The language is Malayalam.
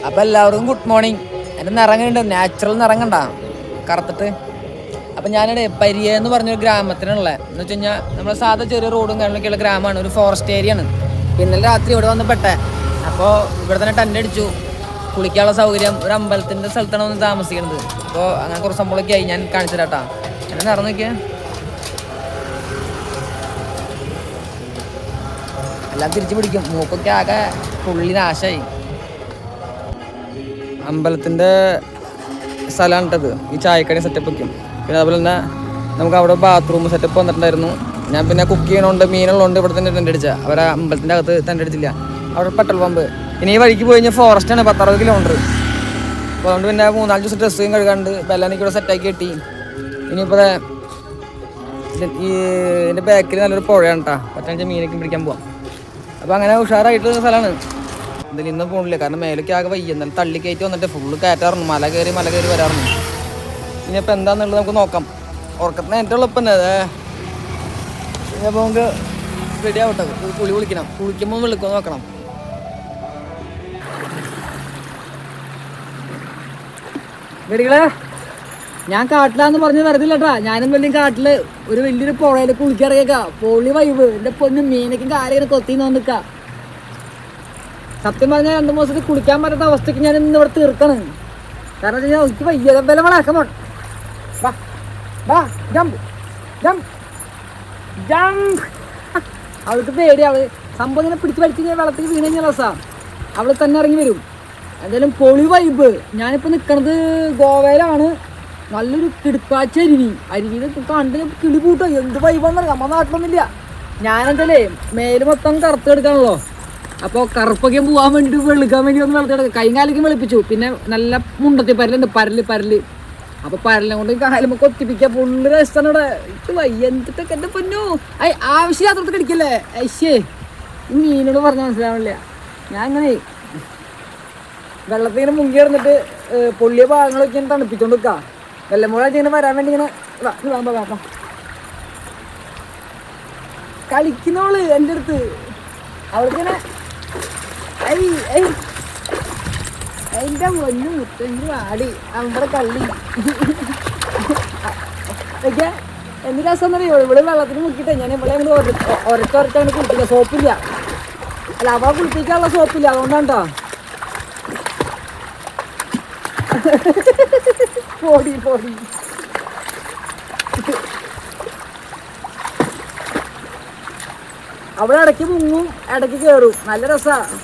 അപ്പോൾ എല്ലാവർക്കും ഗുഡ് മോർണിംഗ്. എൻ്റെ നിറങ്ങുന്നുണ്ട്, നാച്ചുറൽ നിറങ്ങണ്ട കറുത്തിട്ട്. അപ്പം ഞാനിവിടെ പരിയ എന്ന് പറഞ്ഞൊരു ഗ്രാമത്തിനുള്ളത് എന്ന് വെച്ച് കഴിഞ്ഞാൽ നമ്മുടെ സാധാ ചെറിയ റോഡും കാര്യങ്ങളൊക്കെയുള്ള ഗ്രാമമാണ്, ഒരു ഫോറസ്റ്റ് ഏരിയ ആണ്. ഇന്നലെ രാത്രി ഇവിടെ വന്ന് പെട്ടെ. അപ്പോൾ ഇവിടെ തന്നെ ടെൻ്റ് അടിച്ചു, കുളിക്കാനുള്ള സൗകര്യം, ഒരു അമ്പലത്തിൻ്റെ സ്ഥലത്താണ് വന്ന് താമസിക്കുന്നത്. അപ്പോൾ അങ്ങനെ കുറച്ച് സംഭവമൊക്കെ ആയി, ഞാൻ കാണിച്ചു തരാട്ടാ. എന്നെ നിറം നോക്കിയാൽ എല്ലാം തിരിച്ചു പിടിക്കും. മൂക്കൊക്കെ ആകെ പുള്ളി നാശമായി. അമ്പലത്തിൻ്റെ സ്ഥലമാണിട്ടത്, ഈ ചായക്കട സെറ്റപ്പ് വയ്ക്കും. പിന്നെ അതുപോലെ തന്നെ നമുക്ക് അവിടെ ബാത്റൂം സെറ്റപ്പ് വന്നിട്ടുണ്ടായിരുന്നു. ഞാൻ പിന്നെ കുക്ക് ചെയ്യണോണ്ട് മീനുള്ളതുകൊണ്ട് ഇവിടെ തന്നെ ടെൻ്റ് അടിച്ച. അവരെ അമ്പലത്തിൻ്റെ അകത്ത് ടെൻ്റ് അടിച്ചില്ല, അവിടെ പെട്രോൾ പമ്പ്. ഇനി ഈ വഴിക്ക് പോയി കഴിഞ്ഞാൽ ഫോറസ്റ്റാണ്, 10-60 കിലോമീറ്റർ. അപ്പോൾ അതുകൊണ്ട് പിന്നെ 3-4 ദിവസം ഡ്രസ്സും കഴുകാണ്ട് ബെല്ലാനിക്ക് ഇവിടെ സെറ്റാക്കി കെട്ടി. ഇനിയിപ്പോൾ ഈ എൻ്റെ ബാക്കിൽ നല്ലൊരു പുഴയാണ് കേട്ടോ, പറ്റാൻ മീനൊക്കെ പിടിക്കാൻ പോവാം. അപ്പോൾ അങ്ങനെ ഉഷാറായിട്ടുള്ള സ്ഥലമാണ്. എന്തായാലും ഇന്നും പോകണില്ല, കാരണം മേലൊക്കെ ആകെ വയ്യ. എന്നാലും തള്ളിക്കയറ്റി വന്നിട്ട് ഫുള്ള് കയറ്റാറുണ്ട്, മല കയറി വരാറുണ്ട്. ഇനിയിപ്പോൾ എന്താണെന്നുള്ളത് നമുക്ക് നോക്കാം. ഉറക്കത്തിന് എൻ്റെ എളുപ്പം തന്നെ അതെ. ഇനിയിപ്പോൾ നമുക്ക് റെഡി ആവട്ടെ, കുളിക്കണം. കുളിക്കുമ്പോൾ വിളിക്കുമോ നോക്കണം. വെടികളെ ഞാൻ കാട്ടിലാന്ന് പറഞ്ഞ് വരുന്നില്ലട്ടാ. ഞാനും വലിയ കാട്ടില് ഒരു വലിയൊരു പുഴയിൽ കുളിക്കിറങ്ങിയേക്കാ. പൊളി വൈബ്. എൻ്റെ പൊന്നും മീനൊക്കെ കാര്യം കൊത്തിന്ന് വന്നിക്ക. സത്യം പറഞ്ഞാൽ 2 ദിവസത്തിൽ കുളിക്കാൻ പറ്റാത്ത അവസ്ഥയ്ക്ക് ഞാൻ ഇന്ന് ഇവിടെ തീർക്കണം. കാരണം വെച്ച് കഴിഞ്ഞാൽ എനിക്ക് വയ്യ. വില വളാക്കമോ ജമ്പ് ജമ്പ് ജമ്പ്. അവൾക്ക് പേടി. അവള് സംഭവം ഇങ്ങനെ പിടിച്ച് വലിച്ച് കഴിഞ്ഞാൽ വെള്ളത്തിൽ വീണ് കഴിഞ്ഞാൽ രസമാണ്. അവൾ തന്നെ ഇറങ്ങി വരും. എന്തായാലും പൊളി വൈബ്. ഞാനിപ്പോൾ നിൽക്കണത് ഗോവയിലാണ്. നല്ലൊരു കിടുക്കാച്ച അരുവിയിൽ കണ്ട് കിളി പൂട്ടോ. എന്ത് വൈബാന്ന് നമ്മുടെ നാട്ടിലൊന്നുമില്ല. ഞാനെന്തായാലേ മേല് മൊത്തം കറുത്ത് എടുക്കാണല്ലോ. അപ്പോൾ കറുപ്പൊക്കെ പോകാൻ വേണ്ടിയിട്ട് വെളുക്കാൻ വേണ്ടി ഒന്ന് വെളുത്തെടുക്കുക. കൈകാലിക്കും വെളുപ്പിച്ചു. പിന്നെ നല്ല മുണ്ടത്തി പരലുണ്ട്, പരല്. അപ്പോൾ പരലിനെ കൊണ്ട് കാലുമ്പോൾ കൊത്തിപ്പിക്കുക. ഫുള്ള് രസമാണ് ഇവിടെ. എനിക്ക് വയ്യ എന്തിട്ടൊക്കെ എൻ്റെ പൊന്നോ. ആവശ്യമില്ലാത്തടത്ത് കടിക്കല്ലേ ഐശ്യേ. ഈ മീനോട് പറഞ്ഞാൽ മനസ്സിലാവില്ല. ഞാൻ അങ്ങനെ വെള്ളത്തിൽ ഇങ്ങനെ മുങ്ങി കിടന്നിട്ട് പൊള്ളിയ ഭാഗങ്ങളൊക്കെ ഇങ്ങനെ തണുപ്പിച്ചോണ്ട് നിൽക്കുക. വെള്ളമുഴ ഇങ്ങനെ വരാൻ വേണ്ടി ഇങ്ങനെ കളിക്കുന്നവള് എൻ്റെ അടുത്ത്. അവൾക്കിങ്ങനെ അതിൻ്റെ പൊന്നു മുത്തഞ്ച് വാടി നമ്മുടെ കള്ളി ഒക്കെ എന്ത് രസം എന്നറിയോ. ഇവിടെ വെള്ളത്തിന് മുക്കിട്ടെ ഞാൻ ഇവിടെ അങ്ങനെ ഒരച്ചങ്ങനെ കുളിപ്പിക്കുക. സോപ്പില്ല, അല്ല അവളെ കുളിപ്പിക്കാനുള്ള സോപ്പില്ല, അതുകൊണ്ടാണ് കേട്ടോ. പോടി അവിടെ ഇടയ്ക്ക് മുങ്ങും, ഇടയ്ക്ക് കയറും. നല്ല രസമാണ്.